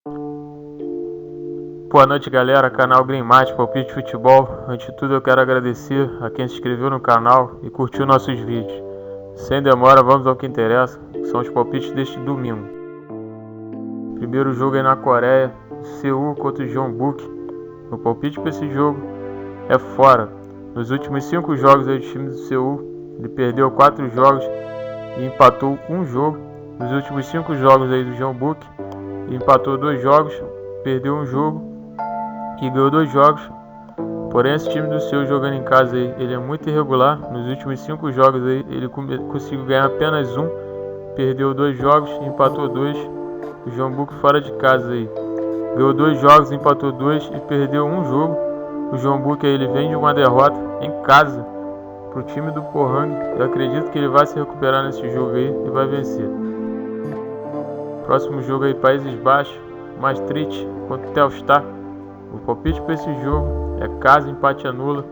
Boa noite, galera, canal Green Mate, palpite de futebol. Antes de tudo eu quero agradecer a quem se inscreveu no canal e curtiu nossos vídeos. Sem demora, vamos ao que interessa, que são os palpites deste domingo. Primeiro jogo aí na Coreia, Seul contra o Jeonbuk. O palpite para esse jogo é fora. Nos últimos 5 jogos aí do time do Seul, ele perdeu 4 jogos e empatou 1 jogo. Nos últimos 5 jogos aí do Jeonbuk, ele empatou 2 jogos, perdeu 1 jogo e ganhou 2 jogos. Porém, esse time do Seul jogando em casa aí, ele é muito irregular. Nos últimos 5 jogos aí, ele conseguiu ganhar apenas 1, perdeu 2 jogos e empatou 2. O Jeonbuk fora de casa aí ganhou 2 jogos, empatou 2 e perdeu 1 jogo. O Jeonbuk aí, ele vem de uma derrota em casa para o time do Pohang. Eu acredito que ele vai se recuperar nesse jogo aí e vai vencer. Próximo jogo aí, Países Baixos, Maastricht contra o Telstar. O palpite para esse jogo é casa, empate anula.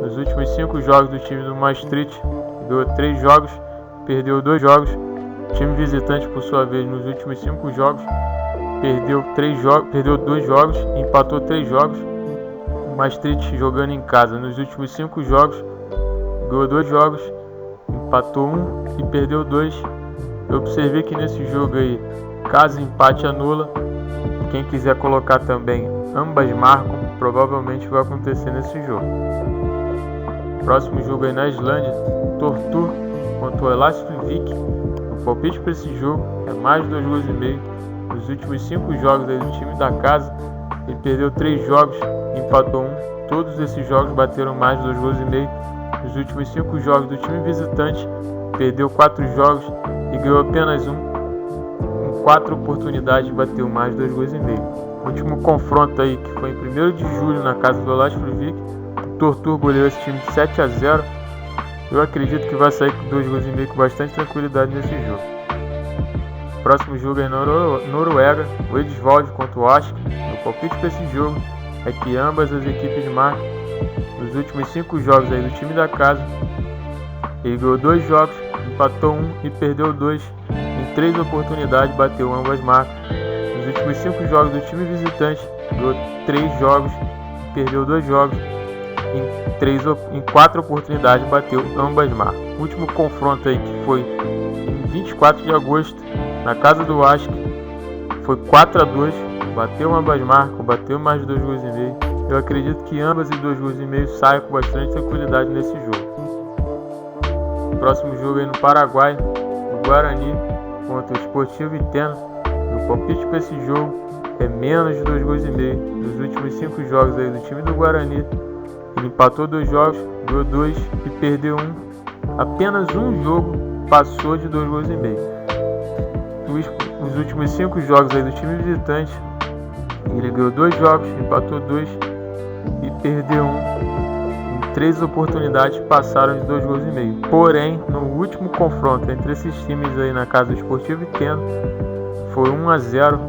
Nos últimos 5 jogos do time do Maastricht, ganhou 3 jogos, perdeu 2 jogos. O time visitante, por sua vez, nos últimos 5 jogos, perdeu 2 jogos e empatou 3 jogos. O Maastricht jogando em casa, nos últimos 5 jogos, ganhou 2 jogos, empatou 1 e perdeu 2. Eu observei que nesse jogo aí, casa, empate anula. Quem quiser colocar também ambas marcam, provavelmente vai acontecer nesse jogo. Próximo jogo aí na Islândia, Tortur contra o Elastvik. O palpite para esse jogo é mais 2 gols e meio. Nos últimos 5 jogos aí do time da casa, ele perdeu 3 jogos, empatou 1. Todos esses jogos bateram mais 2 gols e meio. Nos últimos 5 jogos do time visitante, perdeu 4 jogos e ganhou apenas 1. Em 4 oportunidades bateu mais 2 gols e meio. O último confronto aí, que foi em 1º de julho na casa do Elastvik, o Tortur goleou esse time de 7-0. Eu acredito que vai sair com 2 gols e meio com bastante tranquilidade nesse jogo. Próximo jogo é na Noruega, o Eidsvoll contra o Ask. O palpite para esse jogo é que ambas as equipes marcam. Nos últimos 5 jogos aí do time da casa, ele ganhou 2 jogos, empatou 1 e perdeu 2. Em 3 oportunidades bateu ambas marcas. Nos últimos 5 jogos do time visitante, ganhou 3 jogos, perdeu 2 jogos. Em 4 oportunidades bateu ambas marcas. O último confronto aí, que foi em 24 de agosto, na casa do Ask, foi 4-2, bateu ambas marcas, bateu mais 2 gols e meio. Eu acredito que ambas e 2 gols e meio saiam com bastante tranquilidade nesse jogo. Próximo jogo aí no Paraguai, o Guarani contra o Sportivo Itena. O palpite para esse jogo é menos de 2 gols e meio. Nos últimos 5 jogos aí do time do Guarani, ele empatou 2 jogos, ganhou 2 e perdeu 1. Apenas um jogo passou de 2 gols e meio. Nos últimos 5 jogos aí do time visitante, ele ganhou 2 jogos, empatou 2 e perdeu 1. Em 3 oportunidades passaram de 2 gols e meio. Porém, no último confronto entre esses times aí na casa do Sportivo Itena, foi 1-0.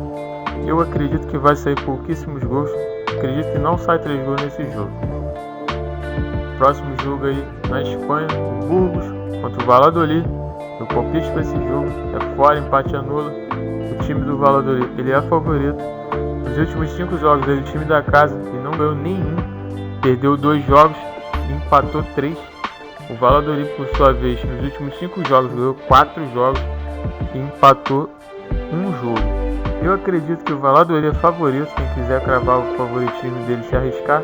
Eu acredito que vai sair pouquíssimos gols. Acredito que não sai 3 gols nesse jogo. Próximo jogo aí na Espanha, o Burgos contra o Valladolid. O palpite para esse jogo é fora, empate anula. O time do Valladolid, ele é favorito. Nos últimos 5 jogos aí do time da casa, ele não ganhou nenhum. Perdeu 2 jogos e empatou 3. O Valladolid, por sua vez, nos últimos 5 jogos ganhou 4 jogos e empatou 1 jogo. Eu acredito que o Valladolid é favorito. Quem quiser cravar o favoritismo dele, se arriscar.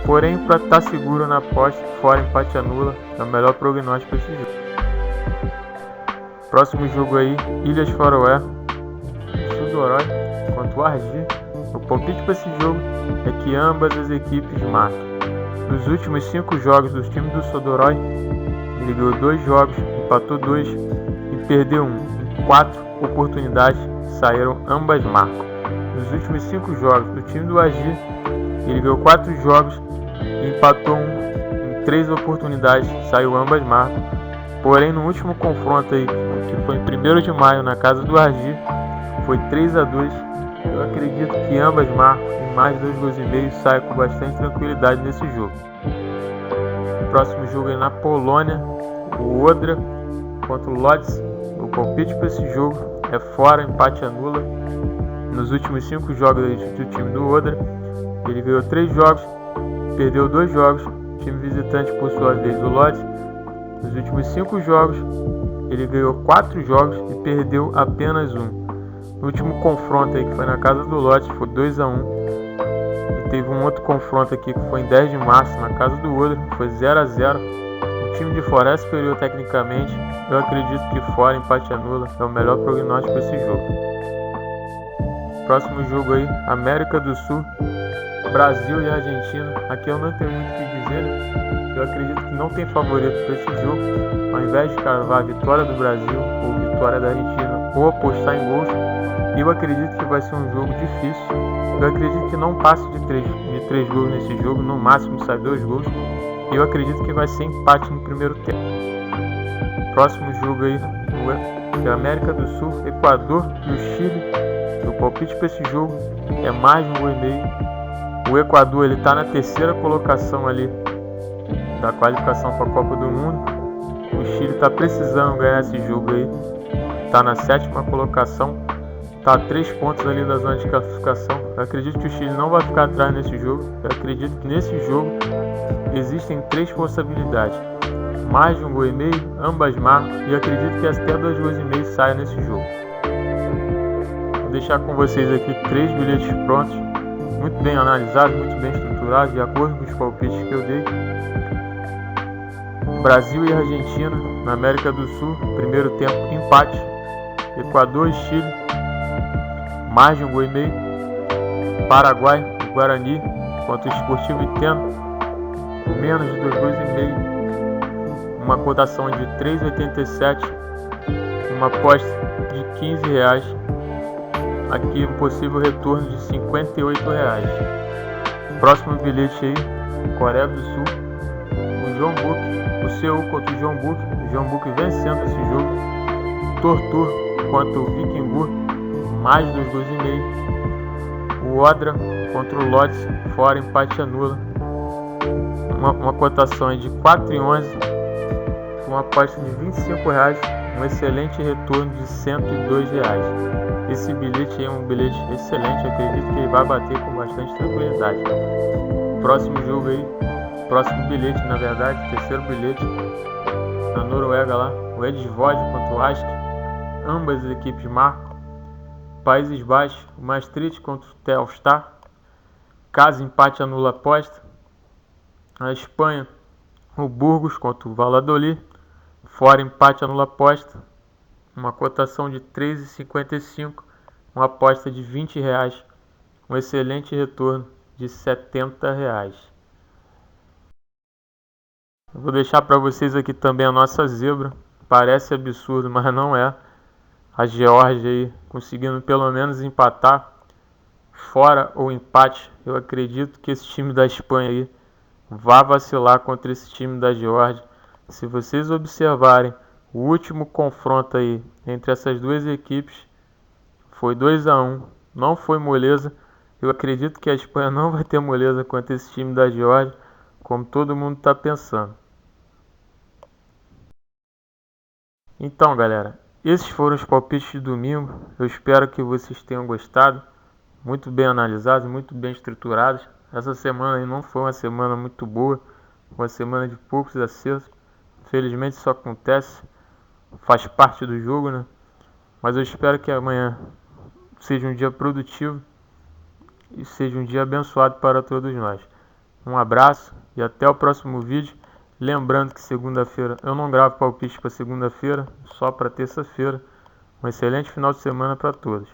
Porém, para estar seguro na aposta, fora, empate anula, é o melhor prognóstico para esse jogo. Próximo jogo aí, Ilhas Faroé, Suðuroy contra o Argi. O palpite para esse jogo é que ambas as equipes marcam. Nos últimos 5 jogos do time do Suðuroy, ele ganhou 2 jogos, empatou 2 e perdeu 1. Em 4 oportunidades saíram ambas marcas. Nos últimos 5 jogos do time do Argi, ele ganhou 4 jogos e empatou 1. Em 3 oportunidades saiu ambas marcas. Porém, no último confronto aí, que foi em 1º de maio na casa do Argi, foi 3-2. Eu acredito que ambas marcam e mais 2 gols e meio saem com bastante tranquilidade nesse jogo. O próximo jogo é na Polônia, o Odra contra o Lodz. O palpite para esse jogo é fora, empate anula. nos últimos 5 jogos do time do Odra, ele ganhou 3 jogos, perdeu 2 jogos. O time visitante, por sua vez, o Lodz, nos últimos 5 jogos, ele ganhou 4 jogos e perdeu apenas 1. No último confronto aí, que foi na casa do Lodz, foi 2-1. E teve um outro confronto aqui que foi em 10 de março, na casa do Odra, foi 0-0. O time de fora é superior tecnicamente. Eu acredito que fora, empate anula, é o melhor prognóstico para esse jogo. Próximo jogo aí, América do Sul, Brasil e Argentina. Aqui eu não tenho muito o que dizer, né? Eu acredito que não tem favorito para esse jogo. Ao invés de cravar a vitória do Brasil ou vitória da Argentina ou apostar em gols, eu acredito que vai ser um jogo difícil. Eu acredito que não passe de 3 gols nesse jogo, no máximo sai 2 gols. Eu acredito que vai ser empate no primeiro tempo. Próximo jogo aí, é América do Sul, Equador e o Chile. O palpite para esse jogo é mais de 1,5 gols. O Equador ele está na 3ª colocação ali da qualificação para a Copa do Mundo. O Chile está precisando ganhar esse jogo aí. Está na 7ª colocação. Está a 3 pontos ali da zona de classificação. Eu acredito que o Chile não vai ficar atrás nesse jogo. Eu acredito que nesse jogo existem 3 possibilidades. Mais de 1,5 gols, ambas marcam. E eu acredito que até 2,5 gols saia nesse jogo. Vou deixar com vocês aqui 3 bilhetes prontos. Muito bem analisados, muito bem estruturados, de acordo com os palpites que eu dei. Brasil e Argentina, na América do Sul, primeiro tempo, empate. Equador e Chile, mais de 1,5 gols. Paraguai e Guarani contra o Esportivo Iteno, menos de 2,5 gols. Uma cotação de 3,87, uma aposta de R$15. Aqui um possível retorno de R$58. Próximo bilhete aí, Coreia do Sul, o Jeonbuk, o Seul contra o Jeonbuk. O Jeonbuk vencendo esse jogo. Tortur contra o Vikingur, mais 2,5 gols. O Odra contra o Lodz, fora, empate anula. Uma cotação de 4,11, uma aposta de R$25, um excelente retorno de R$102. Esse bilhete é um bilhete excelente, acredito que ele vai bater com bastante tranquilidade. Próximo jogo aí, próximo bilhete, na verdade, 3º bilhete, na Noruega lá, o Edvard contra o Ask, ambas as equipes marcam. Países Baixos, o Maastricht contra o Telstar, caso empate anula a aposta. A Espanha, o Burgos contra o Valladolid, fora, empate anula a aposta. Uma cotação de 3,55, uma aposta de R$20, um excelente retorno de R$70. Eu vou deixar para vocês aqui também a nossa zebra. Parece absurdo, mas não é. A Geórgia aí conseguindo pelo menos empatar, fora ou empate. Eu acredito que esse time da Espanha aí vai vacilar contra esse time da Geórgia. Se vocês observarem, o último confronto aí entre essas duas equipes foi 2-1, não foi moleza. Eu acredito que a Espanha não vai ter moleza contra esse time da Geórgia, como todo mundo está pensando. Então, galera, esses foram os palpites de domingo. Eu espero que vocês tenham gostado. Muito bem analisados, muito bem estruturados. Essa semana aí não foi uma semana muito boa, uma semana de poucos acertos. Infelizmente isso acontece, faz parte do jogo, né? Mas eu espero que amanhã seja um dia produtivo e seja um dia abençoado para todos nós. Um abraço e até o próximo vídeo. Lembrando que segunda-feira eu não gravo palpite para segunda-feira, só para terça-feira. Um excelente final de semana para todos.